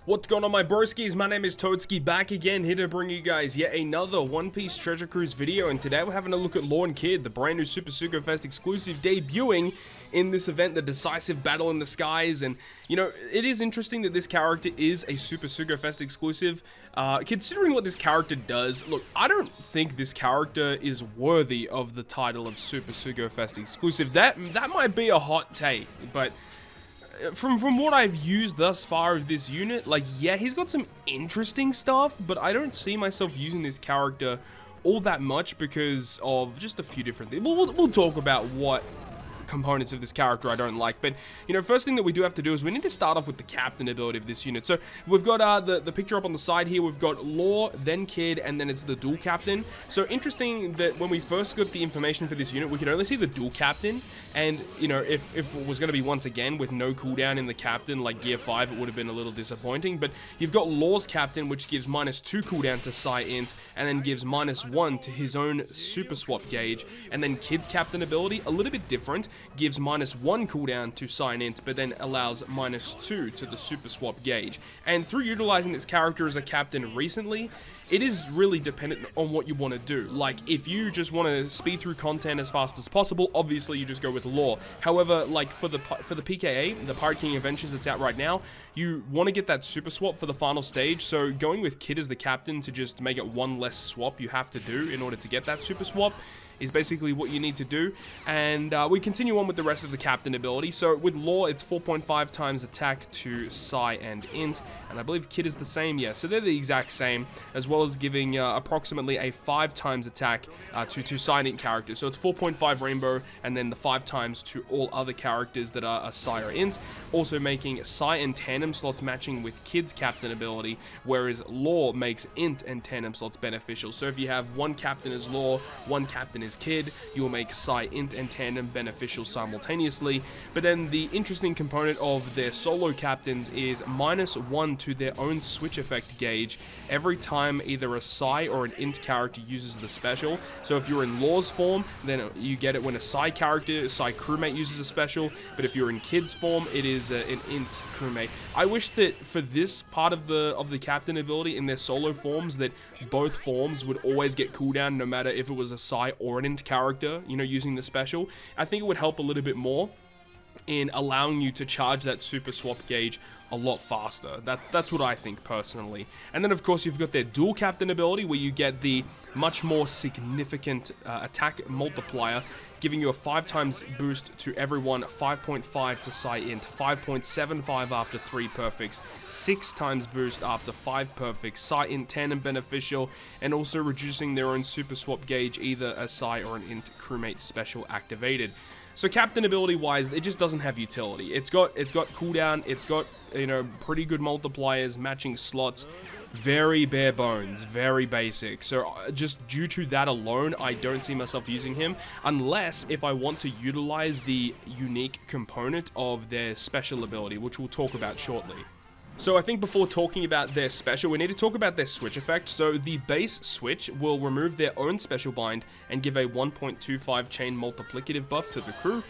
What's going on, my broskies? My name is Toadskii, back again, here to bring you guys yet another One Piece Treasure Cruise video, and today we're having a look at Law and Kid, the brand new Super SUGO-FEST exclusive debuting in this event, the decisive battle in the skies. And you know, it is interesting that this character is a Super SUGO-FEST exclusive, considering what this character does. Look, I don't think this character is worthy of the title of Super SUGO-FEST exclusive. That might be a hot take, but from what I've used thus far of this unit, like, yeah, he's got some interesting stuff, but I don't see myself using this character all that much because of just a few different things. We'll talk about what components of this character I don't like, but you know, first thing that we do have to do is we need to start off with the captain ability of this unit. So we've got the picture up on the side here. We've got Law, then Kid, and then it's the dual captain. So interesting that when we first got the information for this unit, we could only see the dual captain, and you know, if it was going to be once again with no cooldown in the captain like Gear 5, it would have been a little disappointing. But you've got Law's captain, which gives -2 cooldown to Psi Int, and then gives -1 to his own super swap gauge. And then Kid's captain ability, a little bit different, gives -1 cooldown to Psi Int, but then allows -2 to the super swap gauge. And through utilizing this character as a captain recently, it is really dependent on what you want to do. Like, if you just want to speed through content as fast as possible, obviously you just go with Law. However, like for the PKA, the Pirate King Adventures that's out right now, you want to get that super swap for the final stage, so going with Kid as the captain to just make it one less swap you have to do in order to get that super swap is basically what you need to do. And we continue on with the rest of the captain ability. So with Law, it's 4.5 times attack to Psi and Int, and I believe Kid is the same. Yeah, so they're the exact same, as well as giving approximately a 5 times attack to Psi and Int characters. So it's 4.5 Rainbow, and then the 5 times to all other characters that are Psi or Int, also making Psi and Tandem slots matching with Kid's captain ability, whereas Law makes Int and Tandem slots beneficial. So if you have one captain as Law, one captain as Kid, you will make Psi, Int, and Tandem beneficial simultaneously. But then the interesting component of their solo captains is -1 to their own switch effect gauge every time either a Psi or an Int character uses the special. So if you're in Law's form, then you get it when a Psi character, Psi crewmate uses a special, but if you're in Kid's form, it is an Int crewmate. I wish that for this part of the captain ability in their solo forms, that both forms would always get cooldown no matter if it was a Psi or an Int character, you know, using the special. I think it would help a little bit more in allowing you to charge that super swap gauge a lot faster. That's what I think personally. And then of course you've got their dual captain ability, where you get the much more significant attack multiplier, giving you a 5 times boost to everyone, 5.5 to Psi Int, 5.75 after 3 perfects, 6 times boost after 5 perfects, Psi Int Tandem beneficial, and also reducing their own super swap gauge, either a Psi or an Int crewmate special activated. So captain ability wise, it just doesn't have utility. It's got cooldown, it's got, you know, pretty good multipliers, matching slots, very bare bones, very basic. So just due to that alone, I don't see myself using him, unless if I want to utilize the unique component of their special ability, which we'll talk about shortly. So I think before talking about their special, we need to talk about their switch effect. So the base switch will remove their own special bind and give a 1.25 chain multiplicative buff to the crew.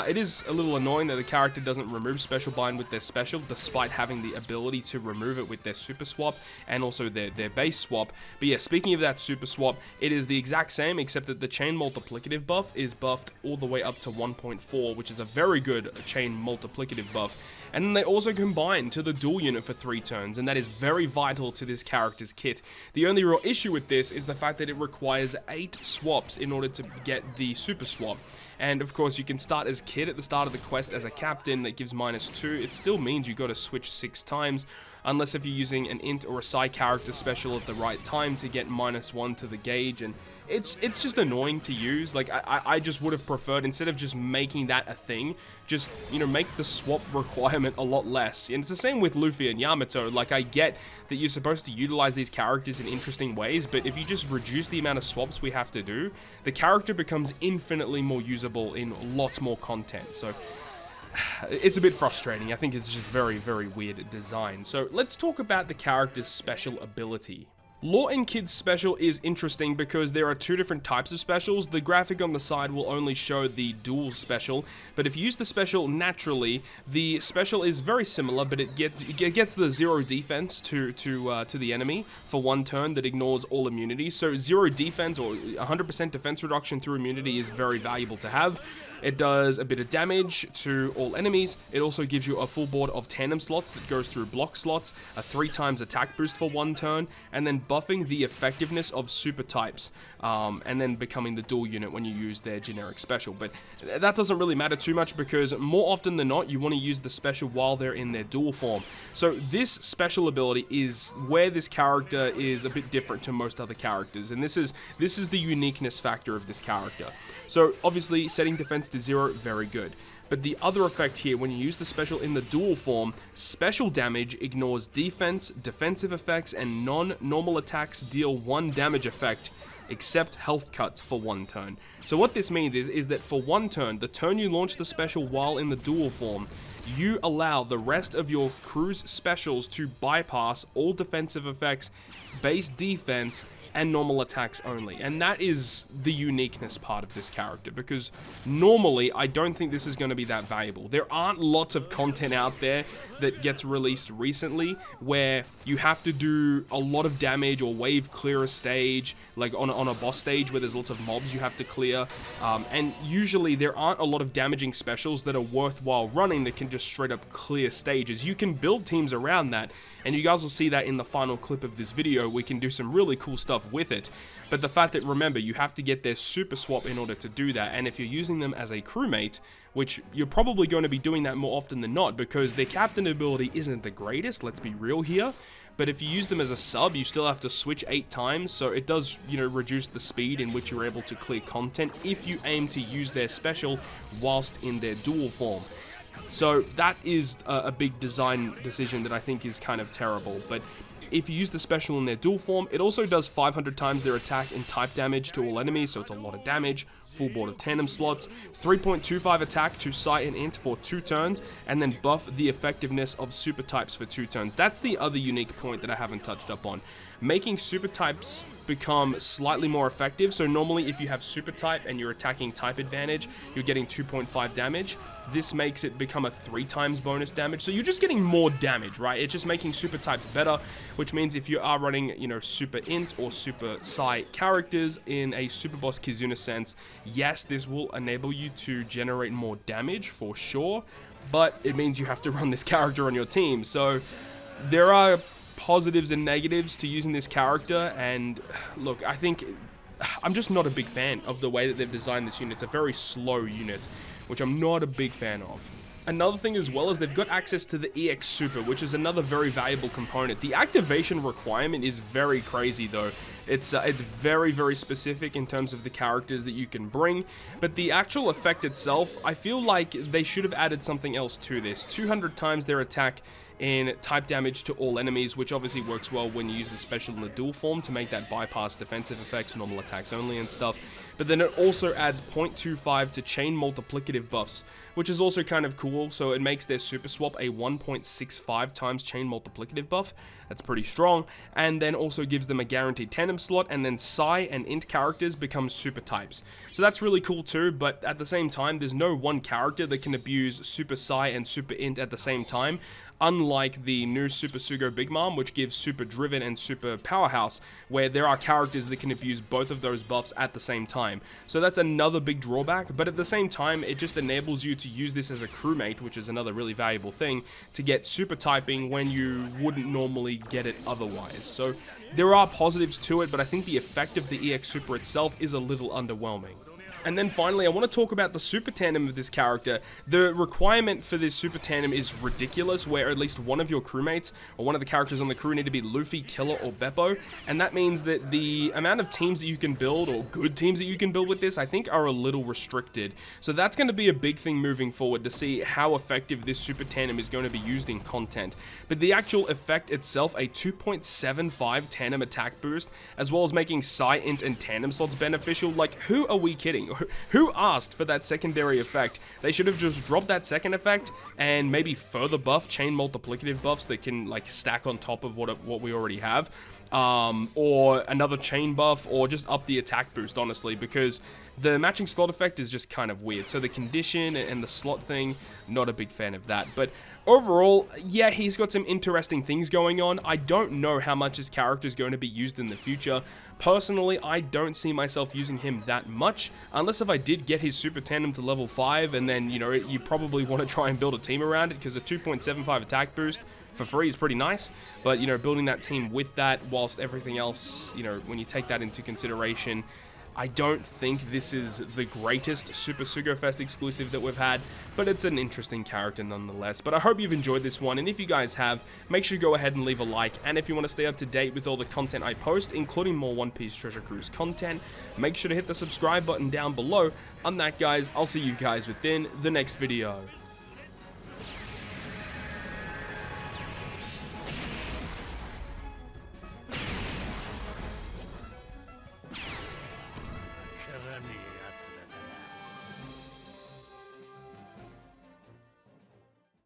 It is a little annoying that the character doesn't remove special bind with their special, despite having the ability to remove it with their super swap and also their base swap. But yeah, speaking of that super swap, it is the exact same, except that the chain multiplicative buff is buffed all the way up to 1.4, which is a very good chain multiplicative buff. And then they also combine to the dual unit for 3 turns, and that is very vital to this character's kit. The only real issue with this is the fact that it requires 8 swaps in order to get the super swap. And of course, you can start as Kid at the start of the quest as a captain that gives -2. It still means you got to switch 6 times. unless if you're using an int or a psi character special at the right time to get -1 to the gauge, and it's just annoying to use. Like, I just would have preferred, instead of just making that a thing, just, you know, make the swap requirement a lot less. And it's the same with Luffy and Yamato. Like, I get that you're supposed to utilize these characters in interesting ways, but if you just reduce the amount of swaps we have to do, the character becomes infinitely more usable in lots more content. So it's a bit frustrating. I think it's just very, very weird design. So let's talk about the character's special ability. Law and Kid's special is interesting because there are two different types of specials. The graphic on the side will only show the dual special, but if you use the special naturally, the special is very similar, but it gets the 0 defense to the enemy for 1 turn that ignores all immunity. So 0 defense or 100% defense reduction through immunity is very valuable to have. It does a bit of damage to all enemies. It also gives you a full board of tandem slots that goes through block slots, a 3x attack boost for 1 turn, and then buffing the effectiveness of super types, and then becoming the dual unit when you use their generic special. But that doesn't really matter too much because more often than not, you want to use the special while they're in their dual form. So this special ability is where this character is a bit different to most other characters, and this is the uniqueness factor of this character. So obviously setting defense to 0, very good. But the other effect here, when you use the special in the dual form, special damage ignores defense, defensive effects, and non-normal attacks deal 1 damage effect, except health cuts for 1 turn. So what this means is that for 1 turn, the turn you launch the special while in the dual form, you allow the rest of your crew's specials to bypass all defensive effects, base defense, and normal attacks only. And that is the uniqueness part of this character, because normally I don't think this is going to be that valuable. There aren't lots of content out there that gets released recently where you have to do a lot of damage or wave clear a stage, like on a boss stage where there's lots of mobs you have to clear, and usually there aren't a lot of damaging specials that are worthwhile running that can just straight up clear stages. You can build teams around that, and you guys will see that in the final clip of this video. We can do some really cool stuff with it. But the fact that, remember, you have to get their super swap in order to do that, and if you're using them as a crewmate, which you're probably going to be doing that more often than not because their captain ability isn't the greatest, let's be real here. But if you use them as a sub, you still have to switch 8 times, so it does, you know, reduce the speed in which you're able to clear content if you aim to use their special whilst in their dual form. So that is a big design decision that I think is kind of terrible. But if you use the special in their dual form, it also does 500 times their attack and type damage to all enemies, so it's a lot of damage. Full board of tandem slots, 3.25 attack to psi and int for 2 turns, and then buff the effectiveness of super types for 2 turns. That's the other unique point that I haven't touched up on. Making super types become slightly more effective. So normally if you have super type and you're attacking type advantage, you're getting 2.5 damage. This makes it become a 3 times bonus damage. So you're just getting more damage, right? It's just making super types better, which means if you are running, you know, super int or super psi characters in a super boss Kizuna sense, yes, this will enable you to generate more damage for sure, but it means you have to run this character on your team. So there are positives and negatives to using this character, and look, I think I'm just not a big fan of the way that they've designed this unit. It's a very slow unit, which I'm not a big fan of. Another thing as well is they've got access to the EX Super, which is another very valuable component. The activation requirement is very crazy though. It's very, very specific in terms of the characters that you can bring, but the actual effect itself, I feel like they should have added something else to this. 200 times their attack in type damage to all enemies, which obviously works well when you use the special in the dual form to make that bypass defensive effects, normal attacks only and stuff. But then it also adds 0.25 to chain multiplicative buffs, which is also kind of cool. So it makes their super swap a 1.65 times chain multiplicative buff. That's pretty strong. And then also gives them a guaranteed tandem slot, and then psi and int characters become super types. So that's really cool too, but at the same time, there's no one character that can abuse super psi and super int at the same time. Unlike the new Super Sugo Big Mom, which gives Super Driven and Super Powerhouse, where there are characters that can abuse both of those buffs at the same time. So that's another big drawback, but at the same time, it just enables you to use this as a crewmate, which is another really valuable thing, to get super typing when you wouldn't normally get it otherwise. So there are positives to it, but I think the effect of the EX Super itself is a little underwhelming. And then finally, I want to talk about the super tandem of this character. The requirement for this super tandem is ridiculous, where at least one of your crewmates, or one of the characters on the crew, need to be Luffy, Killer, or Beppo, and that means that the amount of teams that you can build, or good teams that you can build with this, I think are a little restricted. So that's going to be a big thing moving forward, to see how effective this super tandem is going to be used in content. But the actual effect itself, a 2.75 tandem attack boost, as well as making Psi Int and tandem slots beneficial, like, who are we kidding? Who asked for that secondary effect? They should have just dropped that second effect and maybe further buff chain multiplicative buffs that can like stack on top of what we already have, or another chain buff, or just up the attack boost, honestly, because the matching slot effect is just kind of weird. So the condition and the slot thing, not a big fan of that. But overall, yeah, he's got some interesting things going on. I don't know how much his character is going to be used in the future. Personally, I don't see myself using him that much, unless if I did get his super tandem to level 5, and then, you know, you probably want to try and build a team around it, because a 2.75 attack boost for free is pretty nice. But, you know, building that team with that, whilst everything else, you know, when you take that into consideration, I don't think this is the greatest Super SUGO-FEST exclusive that we've had, but it's an interesting character nonetheless. But I hope you've enjoyed this one, and if you guys have, make sure to go ahead and leave a like, and if you want to stay up to date with all the content I post, including more One Piece Treasure Cruise content, make sure to hit the subscribe button down below. On that, guys, I'll see you guys within the next video.